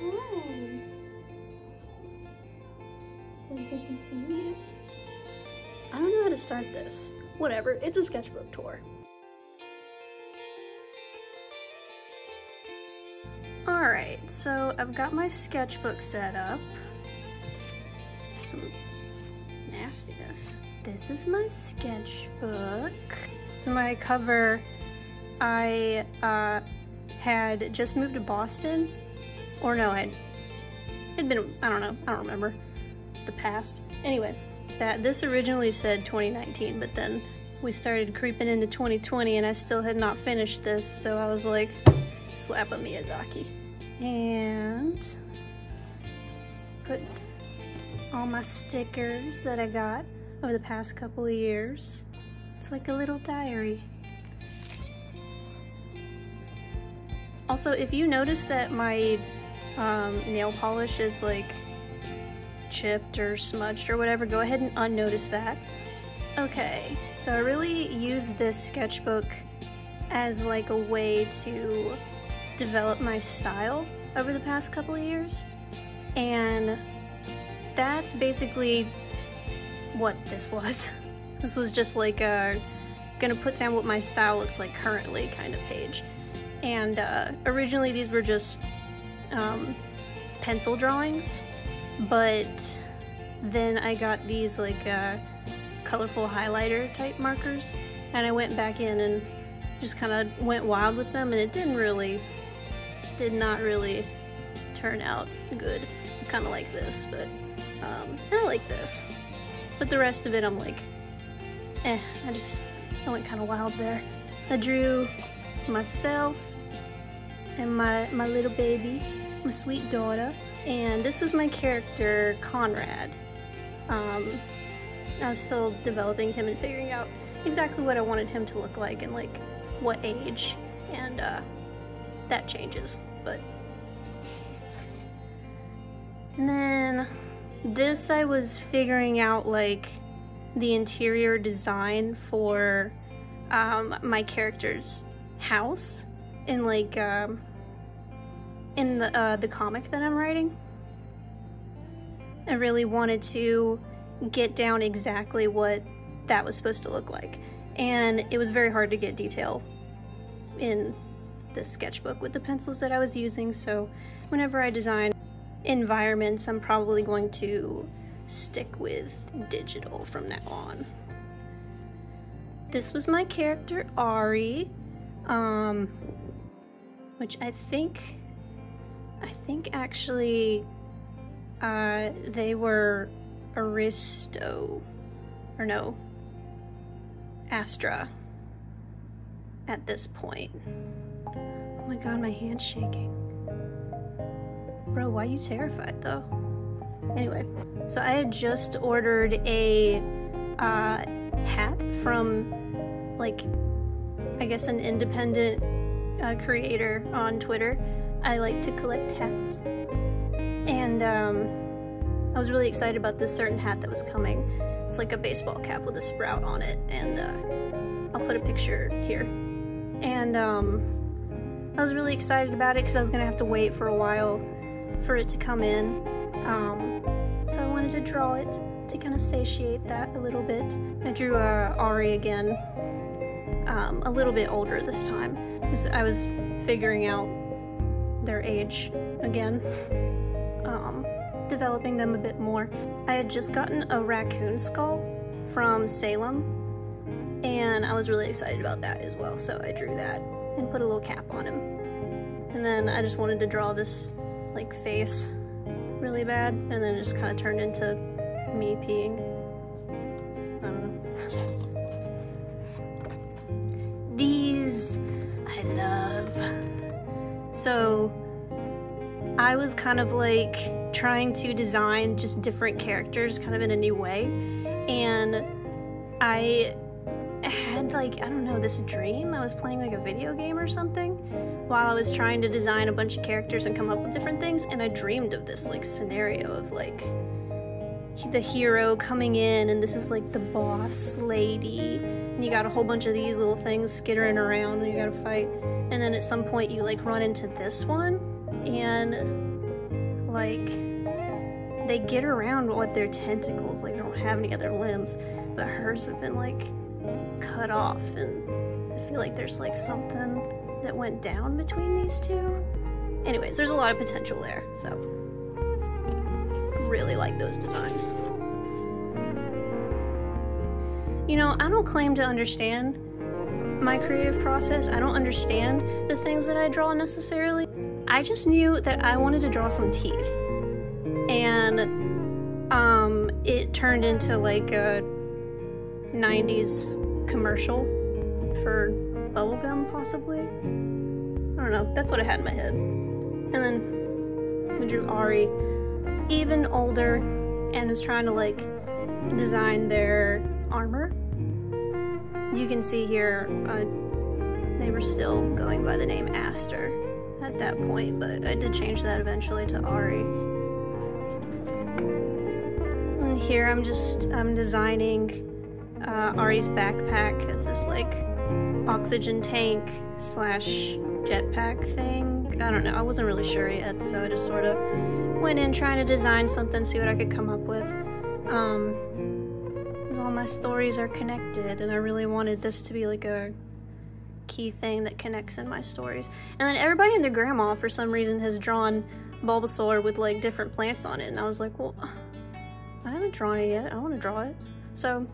Hi. So good to see you. I don't know how to start this. Whatever, it's a sketchbook tour. Alright, so I've got my sketchbook set up. Some nastiness. This is my sketchbook. So my cover, I had just moved to Boston. Or no, it'd been, I don't know, I don't remember. The past. Anyway, this originally said 2019, but then we started creeping into 2020 and I still had not finished this, so I was like, slap a Miyazaki. And put all my stickers that I got over the past couple of years. It's like a little diary. Also, if you notice that my nail polish is like chipped or smudged or whatever, go ahead and unnotice that. Okay, so I really use this sketchbook as like a way to develop my style over the past couple of years, and that's basically what this was. This was just like a gonna put down what my style looks like currently kind of page. And originally these were just pencil drawings, but then I got these like colorful highlighter type markers, and I went back in and just kind of went wild with them, and it did not really turn out good. Kind of like this, but I like this. But the rest of it, I'm like, I went kind of wild there. I drew myself and my little baby, my sweet daughter, and this is my character, Conrad. I was still developing him and figuring out exactly what I wanted him to look like and like what age, and that changes, but. And then this, I was figuring out like the interior design for my character's house in like in the comic that I'm writing. I really wanted to get down exactly what that was supposed to look like, and it was very hard to get detail in this sketchbook with the pencils that I was using, so whenever I design environments, I'm probably going to stick with digital from now on. This was my character, Ari, which I think actually they were Astra at this point. Oh my god, my hand's shaking. Bro, why are you terrified though? Anyway, so I had just ordered a hat from like, I guess an independent creator on Twitter. I like to collect hats. And I was really excited about this certain hat that was coming. It's like a baseball cap with a sprout on it, and I'll put a picture here. And I was really excited about it because I was gonna have to wait for a while for it to come in. So I wanted to draw it to kind of satiate that a little bit. I drew Ari again, a little bit older this time, because I was figuring out their age again, developing them a bit more. I had just gotten a raccoon skull from Salem, and I was really excited about that as well, so I drew that and put a little cap on him. And then I just wanted to draw this like face really bad, and then it just kind of turned into me peeing. I don't know. These I love. So I was kind of like trying to design just different characters kind of in a new way, and I had like, I don't know, this dream. I was playing like a video game or something while I was trying to design a bunch of characters and come up with different things, and I dreamed of this like scenario of like the hero coming in, and this is like the boss lady, and you got a whole bunch of these little things skittering around and you gotta fight, and then at some point you like run into this one, and like, they get around with their tentacles, like they don't have any other limbs, but hers have been like cut off, and I feel like there's like something that went down between these two. Anyways, there's a lot of potential there, so I really like those designs. You know, I don't claim to understand my creative process. I don't understand the things that I draw necessarily. I just knew that I wanted to draw some teeth, and it turned into like a 90s commercial for bubblegum, possibly. I don't know, that's what I had in my head. And then we drew Ari, even older, and was trying to like design their armor. You can see here, they were still going by the name Aster at that point, but I did change that eventually to Ari. And here I'm designing Ari's backpack as this like oxygen tank slash jetpack thing. I don't know, I wasn't really sure yet, so I just sort of went in trying to design something, see what I could come up with. Because all my stories are connected, and I really wanted this to be like a key thing that connects in my stories. And then everybody and their grandma, for some reason, has drawn Bulbasaur with like different plants on it, and I was like, well, I haven't drawn it yet, I want to draw it. So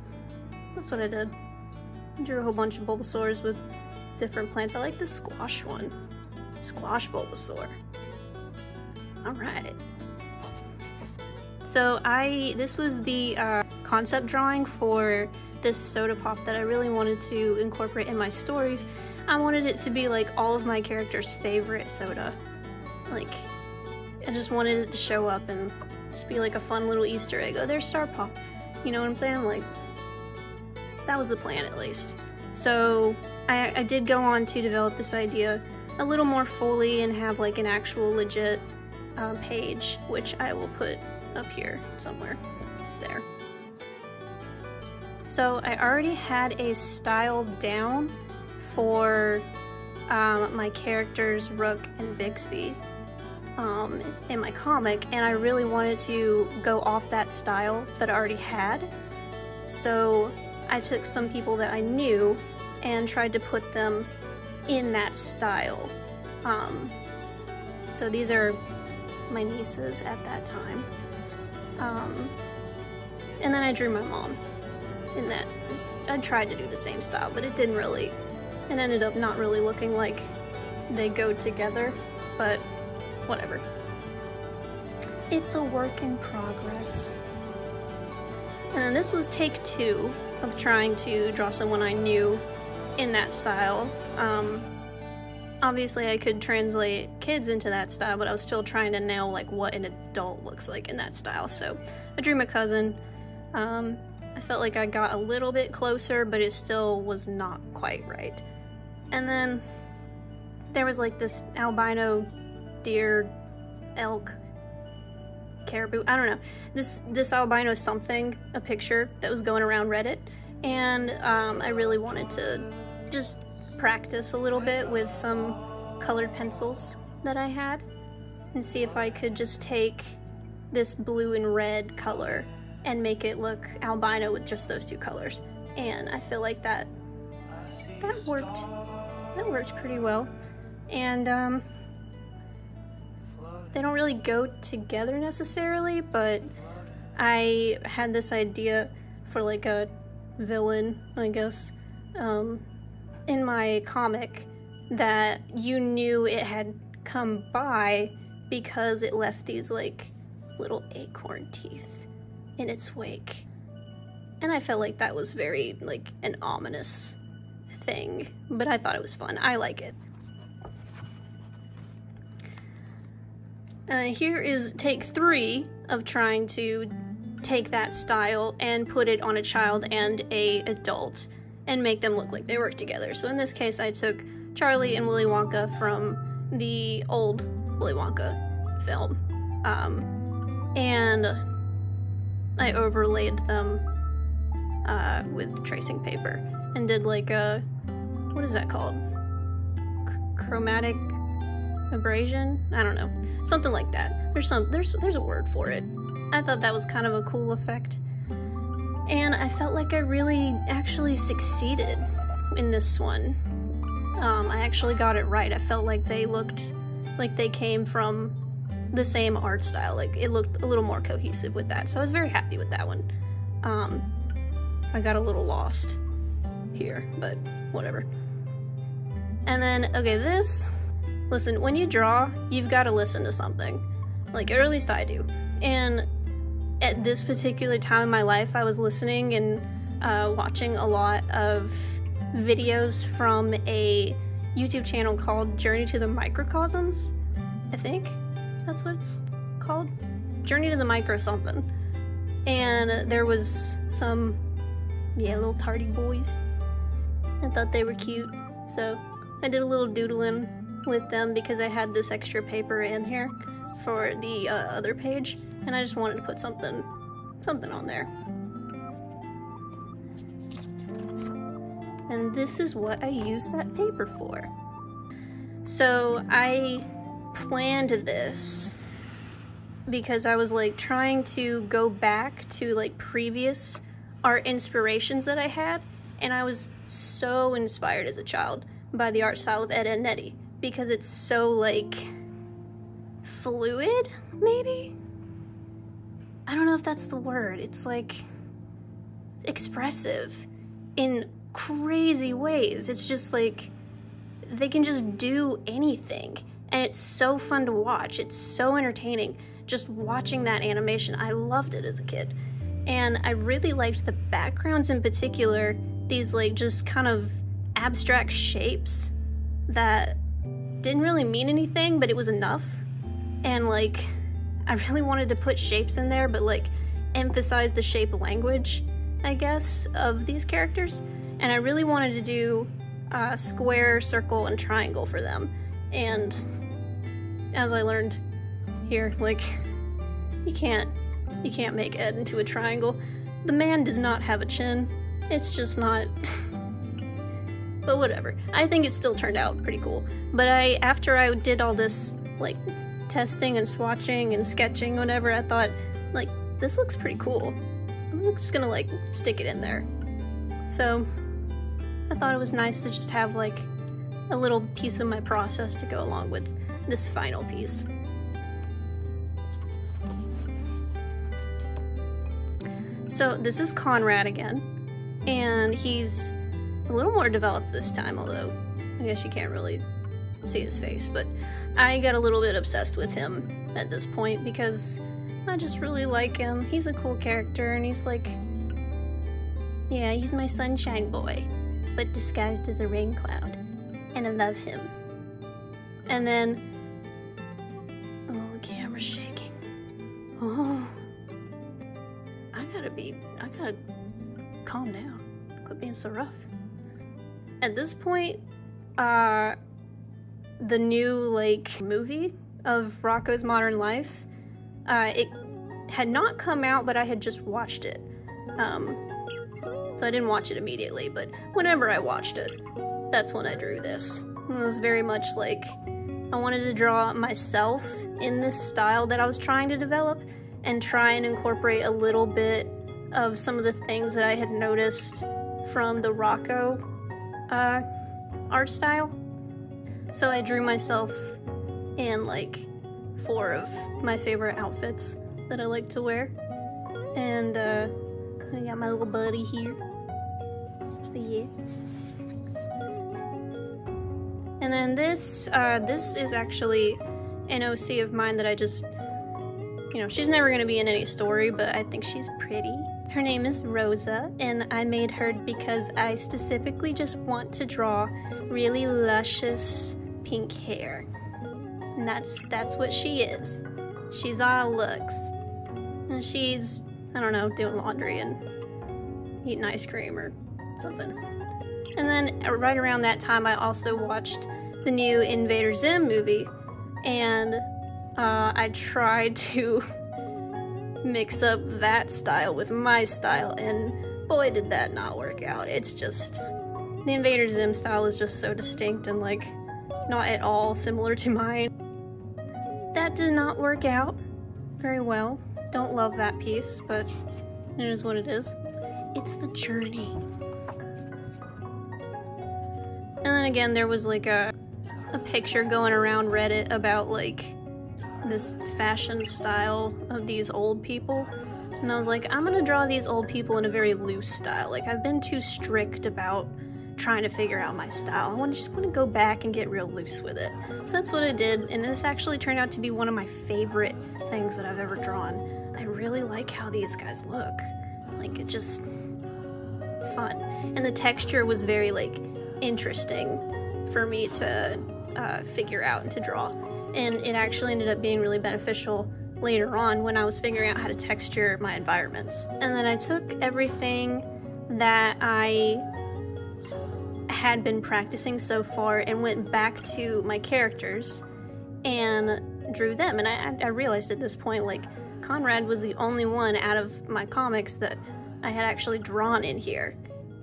that's what I did. I drew a whole bunch of Bulbasaurs with different plants. I like this squash one. Squash Bulbasaur. Alright. So this was the concept drawing for this soda pop that I really wanted to incorporate in my stories. I wanted it to be like all of my characters' favorite soda. Like, I just wanted it to show up and just be like a fun little Easter egg. Oh, there's Star Pop. You know what I'm saying? Like, that was the plan at least. So I did go on to develop this idea a little more fully and have like an actual legit page, which I will put up here somewhere. There. So I already had a style down for my characters Rook and Bixby in my comic, and I really wanted to go off that style that I already had. So I took some people that I knew and tried to put them in that style. So these are my nieces at that time. And then I drew my mom in that. I tried to do the same style, but it didn't really, it ended up not really looking like they go together, but whatever. It's a work in progress. And this was take 2 of trying to draw someone I knew in that style. Obviously I could translate kids into that style, but I was still trying to nail like what an adult looks like in that style. So I drew my cousin. I felt like I got a little bit closer, but it still was not quite right. And then there was like this albino deer, elk, caribou, I don't know, this albino something, a picture that was going around Reddit, and I really wanted to just practice a little bit with some colored pencils that I had and see if I could just take this blue and red color and make it look albino with just those 2 colors. And I feel like that worked pretty well. And they don't really go together necessarily, but I had this idea for like a villain, I guess, in my comic that you knew it had come by because it left these like little acorn teeth in its wake. And I felt like that was very like an ominous thing, but I thought it was fun. I like it. Here is take 3 of trying to take that style and put it on a child and a adult and make them look like they work together. So in this case, I took Charlie and Willy Wonka from the old Willy Wonka film, and I overlaid them with tracing paper and did like a, what is that called? Chromatic abrasion? I don't know. Something like that. There's a word for it. I thought that was kind of a cool effect. And I felt like I really actually succeeded in this one. I actually got it right. I felt like they looked like they came from the same art style. Like, it looked a little more cohesive with that. So I was very happy with that one. I got a little lost here, but whatever. And then, okay, this... Listen, when you draw, you've got to listen to something. Like, or at least I do. And at this particular time in my life, I was listening and watching a lot of videos from a YouTube channel called Journey to the Microcosms. I think that's what it's called. Journey to the Micro something. And there was some, yeah, little tardy boys. I thought they were cute, so I did a little doodling with them because I had this extra paper in here for the other page, and I just wanted to put something on there. And this is what I used that paper for. So I planned this because I was like trying to go back to like previous art inspirations that I had, and I was so inspired as a child by the art style of Ed, Edd n Eddy, because it's so like fluid, maybe? I don't know if that's the word. It's like expressive in crazy ways. It's just like they can just do anything, and it's so fun to watch. It's so entertaining just watching that animation. I loved it as a kid, and I really liked the backgrounds in particular, these like just kind of abstract shapes that didn't really mean anything, but it was enough. And like I really wanted to put shapes in there, but like emphasize the shape language, I guess, of these characters. And I really wanted to do square, circle, and triangle for them. And as I learned here, like, you can't make Ed into a triangle. The man does not have a chin. It's just not. But whatever. I think it still turned out pretty cool. But after I did all this like testing and swatching and sketching, whatever, I thought, like, this looks pretty cool. I'm just gonna like stick it in there. So I thought it was nice to just have like a little piece of my process to go along with this final piece. So this is Conrad again, and he's a little more developed this time, although I guess you can't really see his face, but I got a little bit obsessed with him at this point because I just really like him. He's a cool character, and he's like, yeah, he's my sunshine boy, but disguised as a rain cloud, and I love him. And then, oh, the camera's shaking. Oh, I gotta calm down. Quit being so rough. At this point, the new like movie of Rocko's Modern Life, it had not come out, but I had just watched it. So I didn't watch it immediately, but whenever I watched it, that's when I drew this. It was very much like I wanted to draw myself in this style that I was trying to develop and try and incorporate a little bit of some of the things that I had noticed from the Rocko art style. So I drew myself in like 4 of my favorite outfits that I like to wear. And I got my little buddy here. So yeah. And then this is actually an OC of mine that I just, you know, she's never gonna be in any story, but I think she's pretty. Her name is Rosa, and I made her because I specifically just want to draw really luscious pink hair. And that's what she is. She's all looks. And she's, I don't know, doing laundry and eating ice cream or something. And then right around that time, I also watched the new Invader Zim movie, and I tried to mix up that style with my style, and boy did that not work out. It's just, the Invader Zim style is just so distinct and like not at all similar to mine. That did not work out very well. Don't love that piece, but it is what it is. It's the journey. And then again, there was like a picture going around Reddit about like this fashion style of these old people. And I was like, I'm gonna draw these old people in a very loose style. Like, I've been too strict about trying to figure out my style. I just want to go back and get real loose with it. So that's what I did, and this actually turned out to be one of my favorite things that I've ever drawn. I really like how these guys look. Like, it's fun. And the texture was very, like, interesting for me to figure out and to draw. And it actually ended up being really beneficial later on when I was figuring out how to texture my environments. And then I took everything that I had been practicing so far and went back to my characters and drew them. And I realized at this point, like, Conrad was the only one out of my comics that I had actually drawn in here.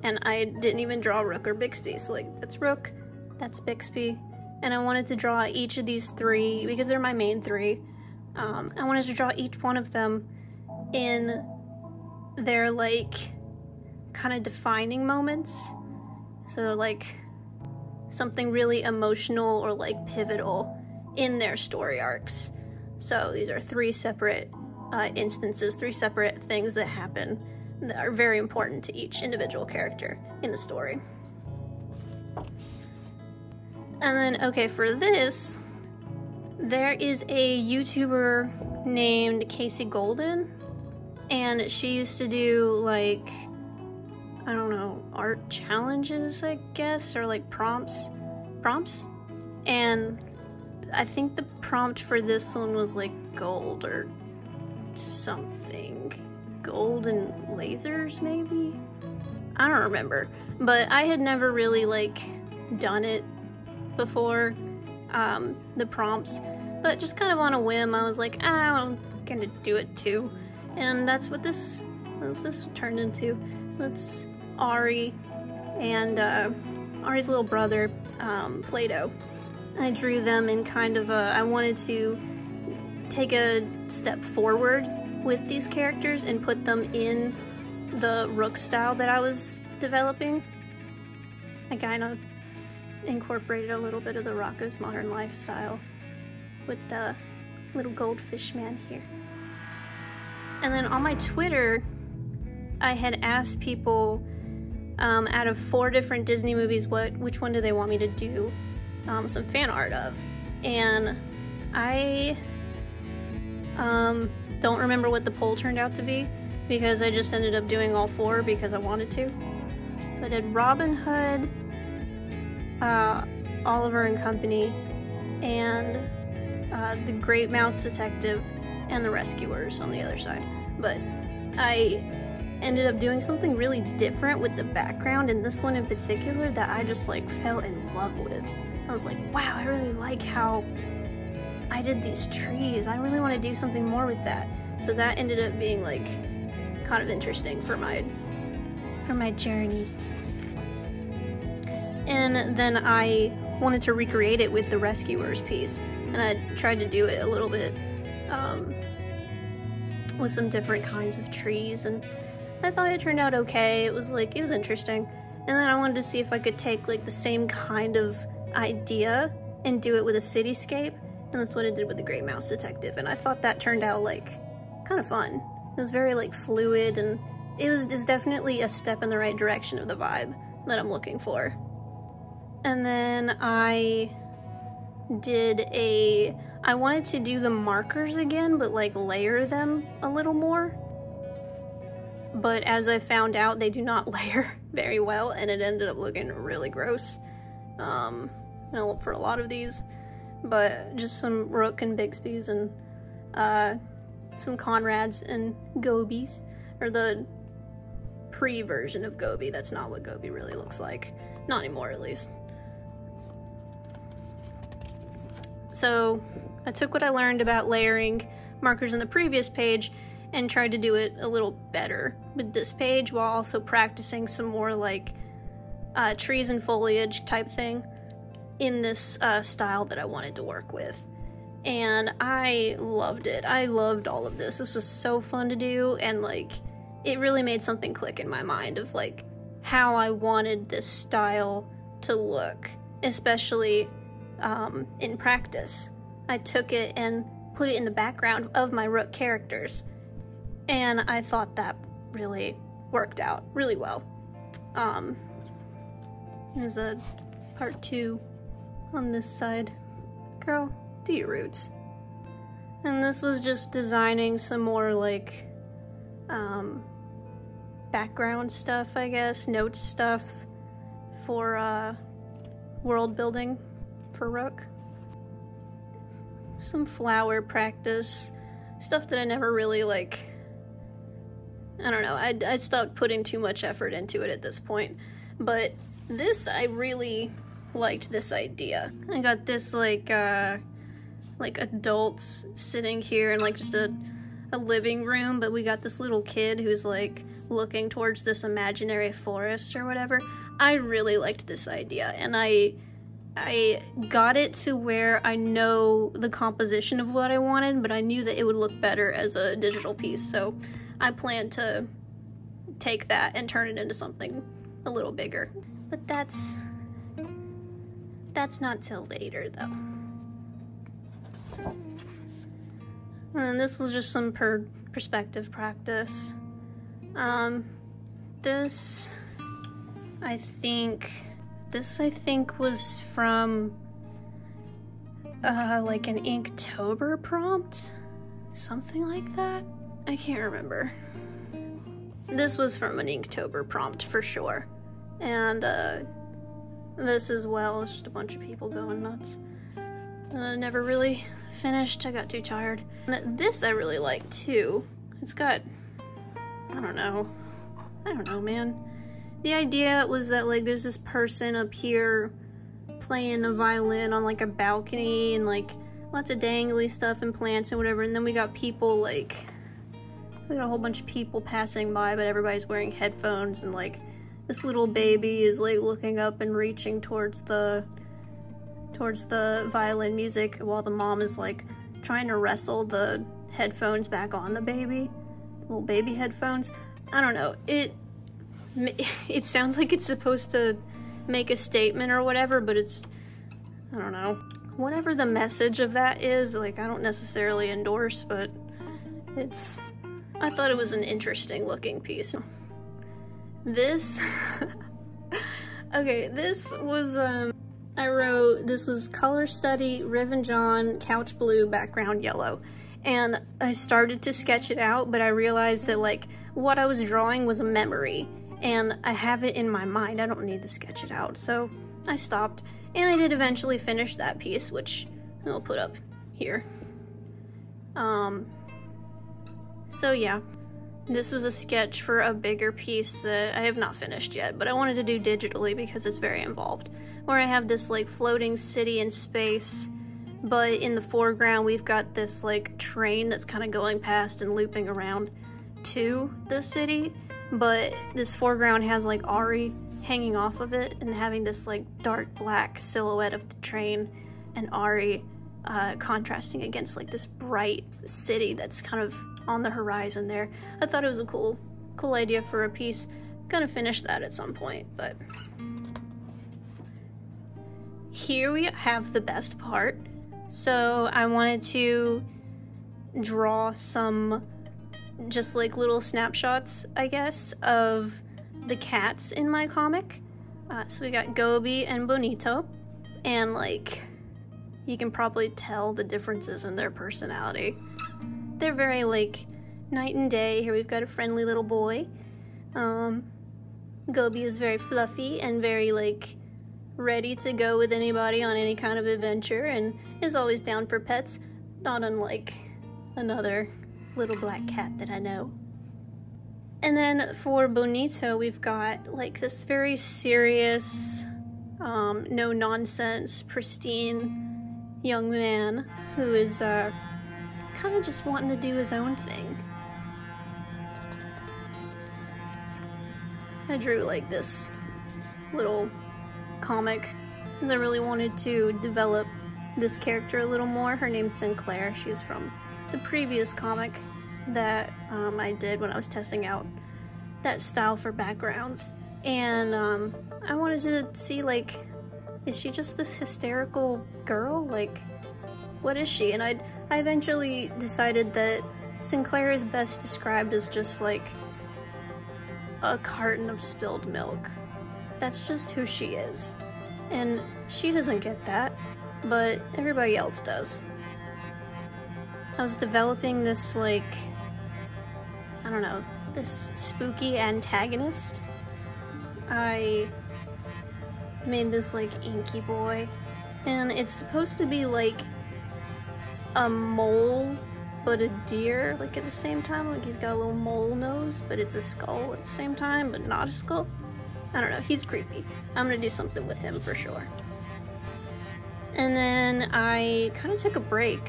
And I didn't even draw Rook or Bixby. So, like, that's Rook, that's Bixby. And I wanted to draw each of these three, because they're my main three. I wanted to draw each one of them in their, like, kind of defining moments. So, like, something really emotional or, like, pivotal in their story arcs. So these are three separate instances, three separate things that happen that are very important to each individual character in the story. And then, okay, for this, there is a YouTuber named Casey Golden, and she used to do, like, I don't know, art challenges, I guess, or like prompts, and I think the prompt for this one was like gold or something, gold and lasers maybe? I don't remember, but I had never really like done it before, the prompts, but just kind of on a whim, I was like, I'm gonna do it too, and that's what this turned into. So it's Ari and Ari's little brother, Play-Doh. I drew them in kind of I wanted to take a step forward with these characters and put them in the Rook style that I was developing. I kind of incorporated a little bit of the Rocko's Modern Lifestyle with the little goldfish man here. And then on my Twitter, I had asked people out of 4 different Disney movies, which one do they want me to do some fan art of? And I don't remember what the poll turned out to be, because I just ended up doing all 4 because I wanted to. So I did Robin Hood, Oliver and Company, and The Great Mouse Detective, and The Rescuers on the other side. But I ended up doing something really different with the background, and this one in particular that I just like fell in love with. I was like, wow, I really like how I did these trees. I really want to do something more with that. So that ended up being like kind of interesting for my journey. And then I wanted to recreate it with the Rescuers piece, and I tried to do it a little bit with some different kinds of trees, and I thought it turned out okay. It was interesting. And then I wanted to see if I could take like the same kind of idea and do it with a cityscape, and that's what I did with The Great Mouse Detective, and I thought that turned out like kind of fun. It was very like fluid, and it's definitely a step in the right direction of the vibe that I'm looking for. And then I wanted to do the markers again, but like layer them a little more. But as I found out, they do not layer very well, and it ended up looking really gross for a lot of these. But just some Rook and Bixby's and some Conrads and Gobies, or the pre-version of Goby. That's not what Goby really looks like. Not anymore, at least. So I took what I learned about layering markers in the previous page and tried to do it a little better with this page, while also practicing some more like trees and foliage type thing in this style that I wanted to work with. And I loved it. I loved all of this. This was so fun to do, and like it really made something click in my mind of like how I wanted this style to look, especially in practice. I took it and put it in the background of my Rook characters, and I thought that really worked out really well. There's a part 2 on this side. Girl, do your roots. And this was just designing some more like background stuff, I guess, notes stuff for world building for Rook. Some flower practice, stuff that I never really like, I don't know, I stopped putting too much effort into it at this point. But this, I really liked this idea. I got this like adults sitting here in like just a living room, but we got this little kid who's like looking towards this imaginary forest or whatever. I really liked this idea, and I got it to where I know the composition of what I wanted, but I knew that it would look better as a digital piece, so I plan to take that and turn it into something a little bigger. But that's not till later, though. And this was just some perspective practice. This I think was from like an Inktober prompt, something like that. I can't remember. This was from an Inktober prompt for sure, and this as well is just a bunch of people going nuts. Never really finished. I got too tired. And this I really like too. It's got, I don't know, man. The idea was that like there's this person up here playing a violin on like a balcony, and like lots of dangly stuff and plants and whatever, and then we got people like, we got a whole bunch of people passing by, but everybody's wearing headphones, and like this little baby is like looking up and reaching towards the violin music while the mom is like trying to wrestle the headphones back on the baby, little baby headphones. I don't know, it sounds like it's supposed to make a statement or whatever, but it's, I don't know, whatever the message of that is, like I don't necessarily endorse, but I thought it was an interesting looking piece. This okay, this was I wrote, this was color study, Riven John, couch blue, background yellow. And I started to sketch it out, but I realized that like what I was drawing was a memory, and I have it in my mind. I don't need to sketch it out. So I stopped, and I did eventually finish that piece, which I'll put up here. So yeah, this was a sketch for a bigger piece that I have not finished yet, but I wanted to do digitally because it's very involved, where I have this like floating city in space, but in the foreground we've got this like train that's kind of going past and looping around to the city, but this foreground has like Ari hanging off of it and having this like dark black silhouette of the train, and Ari contrasting against like this bright city that's kind of on the horizon there. I thought it was a cool idea for a piece. Gonna finish that at some point, but here we have the best part. So I wanted to draw some just like little snapshots, I guess, of the cats in my comic. So we got Gobi and Bonito, and like you can probably tell the differences in their personality. They're very like night and day. Here we've got a friendly little boy. Gobi is very fluffy and very like ready to go with anybody on any kind of adventure, and is always down for pets, not unlike another little black cat that I know. And then for Bonito, we've got like this very serious, no nonsense, pristine young man who is kind of just wanting to do his own thing. I drew like this little comic because I really wanted to develop this character a little more. Her name's Sinclair. She is from the previous comic that I did when I was testing out that style for backgrounds. And I wanted to see, like, is she just this hysterical girl? Like, what is she? And I eventually decided that Sinclair is best described as just like a carton of spilled milk. That's just who she is. And she doesn't get that, but everybody else does. I was developing this, like, I don't know, this spooky antagonist. I made this, like, inky boy, and it's supposed to be like a mole but a deer, like, at the same time. Like, he's got a little mole nose, but it's a skull at the same time, but not a skull. I don't know, he's creepy. I'm gonna do something with him for sure. And then I kind of took a break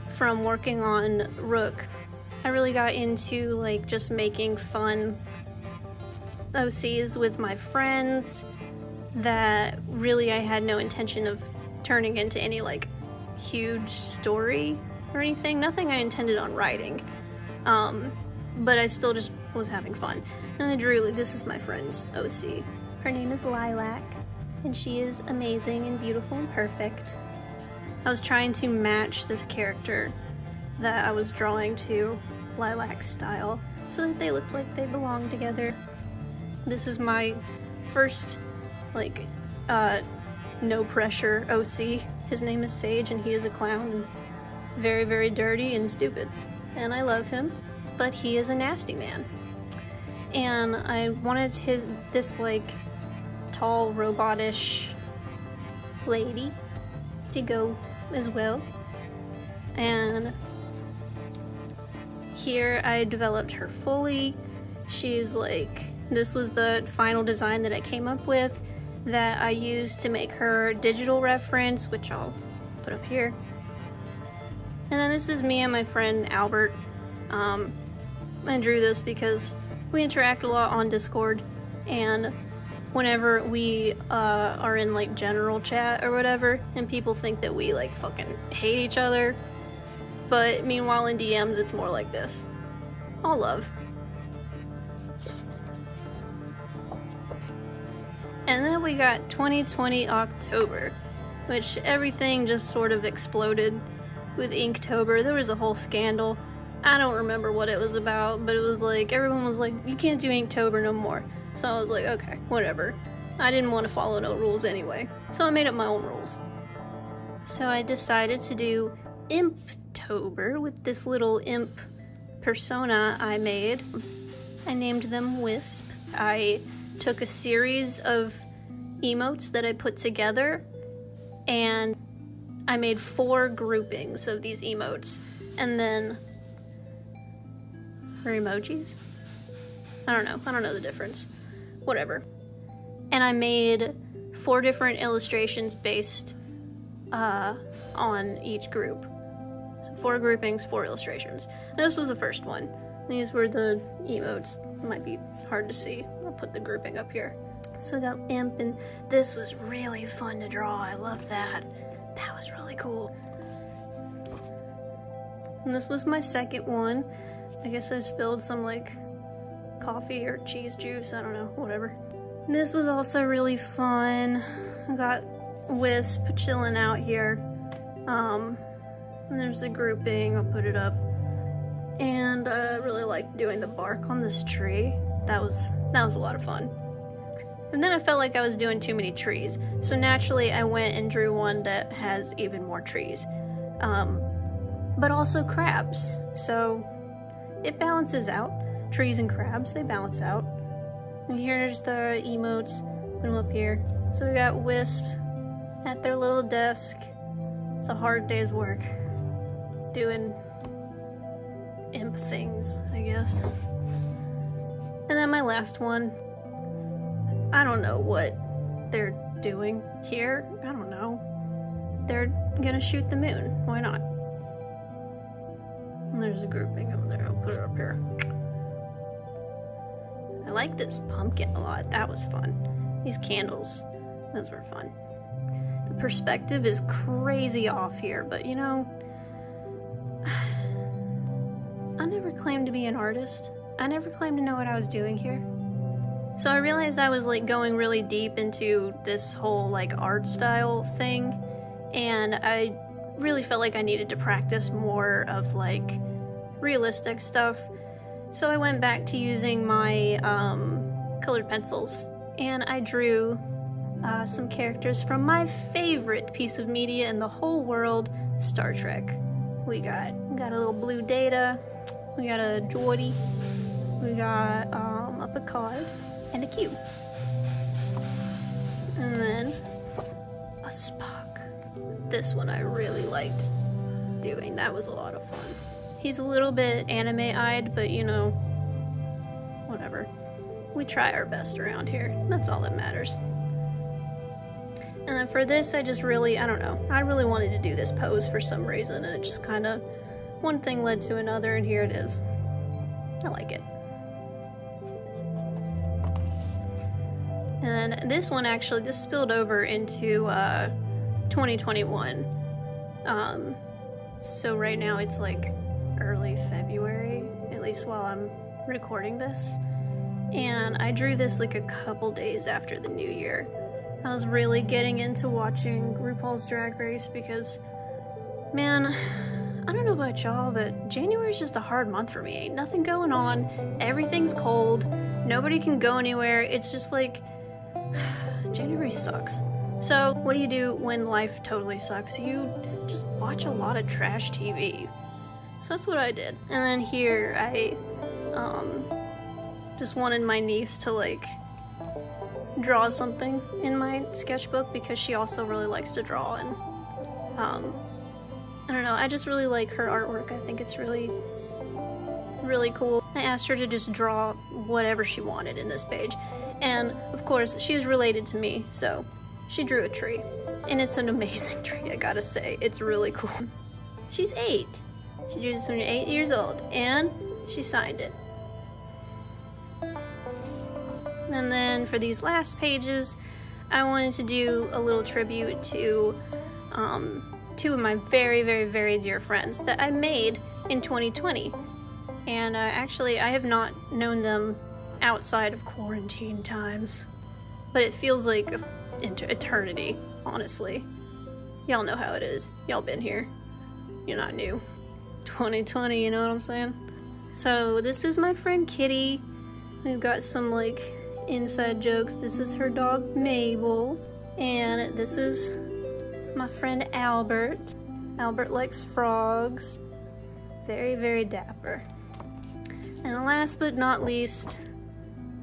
from working on Rook. I really got into, like, just making fun OCs with my friends that really I had no intention of turning into any, like, huge story or anything. Nothing I intended on writing. But I still just was having fun. And I drew, this is my friend's OC. Her name is Lilac, and she is amazing and beautiful and perfect. I was trying to match this character that I was drawing to Lilac's style so that they looked like they belonged together. This is my first, like, no pressure OC. His name is Sage, and he is a clown, and very, very dirty and stupid. And I love him, but he is a nasty man. And I wanted this, like, tall, robotish lady to go as well. And here I developed her fully. She's like, this was the final design that I came up with that I used to make her digital reference, which I'll put up here. And then this is me and my friend Albert. I drew this because we interact a lot on Discord, and whenever we are in, like, general chat or whatever, and people think that we, like, fucking hate each other, but meanwhile in DMs it's more like this. All love. And then we got 2020 October, which everything just sort of exploded with Inktober. There was a whole scandal. I don't remember what it was about, but it was like, everyone was like, you can't do Inktober no more. So I was like, okay, whatever. I didn't want to follow no rules anyway, so I made up my own rules. So I decided to do Imptober with this little imp persona I made. I named them Wisp. I took a series of emotes that I put together, and I made 4 groupings of these emotes, and then or emojis? I don't know the difference. Whatever. And I made 4 different illustrations based on each group. So 4 groupings, 4 illustrations. And this was the first one. These were the emotes. It might be hard to see. I'll put the grouping up here. So I got Imp, and this was really fun to draw. I love that. That was really cool. And this was my second one. I guess I spilled some, like, coffee or cheese juice, I don't know, whatever. This was also really fun. I got Wisp chilling out here. And there's the grouping, I'll put it up. And I really liked doing the bark on this tree. That was a lot of fun. And then I felt like I was doing too many trees, so naturally I went and drew one that has even more trees. But also crabs, so it balances out. Trees and crabs, they balance out. And here's the emotes, put them up here. So we got Wisp at their little desk. It's a hard day's work, doing imp things, I guess. And then my last one, I don't know what they're doing here. I don't know. They're gonna shoot the moon. Why not? And there's a grouping over there. I'll put it up here. I like this pumpkin a lot. That was fun. These candles, those were fun. The perspective is crazy off here, but you know, I never claimed to be an artist. I never claimed to know what I was doing here. So I realized I was like going really deep into this whole like art style thing, and I really felt like I needed to practice more of like realistic stuff. So I went back to using my colored pencils, and I drew some characters from my favorite piece of media in the whole world, Star Trek. We got a little blue Data, we got a Geordi, we got a Picard, and a Q. And then a Spock. This one I really liked doing. That was a lot of fun. He's a little bit anime-eyed, but you know, whatever. We try our best around here. That's all that matters. And then for this, I just really, I don't know. I really wanted to do this pose for some reason, and it just kind of, one thing led to another, and here it is. I like it. And then this one actually, this spilled over into 2021. So right now it's like early February, at least while I'm recording this. And I drew this like a couple days after the new year. I was really getting into watching RuPaul's Drag Race because, man, I don't know about y'all, but January is just a hard month for me. Ain't nothing going on, everything's cold, nobody can go anywhere. It's just like, January sucks. So what do you do when life totally sucks? You just watch a lot of trash TV. So that's what I did. And then here I just wanted my niece to like draw something in my sketchbook because she also really likes to draw, and I don't know, I just really like her artwork. I think it's really cool. I asked her to just draw whatever she wanted in this page, and of course she was related to me, so she drew a tree, and it's an amazing tree, I gotta say. It's really cool. She's 8. She drew this when she was 8 years old, and she signed it. And then for these last pages, I wanted to do a little tribute to 2 of my very, very, very dear friends that I made in 2020. And actually, I have not known them outside of quarantine times, but it feels like eternity, honestly. Y'all know how it is. Y'all been here. You're not new. 2020, you know what I'm saying? So this is my friend Kitty. We've got some like inside jokes. This is her dog Mabel, and this is my friend Albert. Albert likes frogs. Very, very dapper. And last but not least,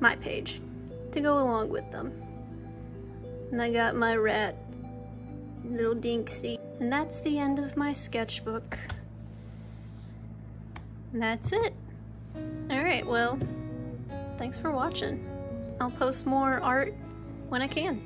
my page to go along with them. And I got my rat, little Dinksy. And that's the end of my sketchbook. And that's it. Alright, well, thanks for watching. I'll post more art when I can.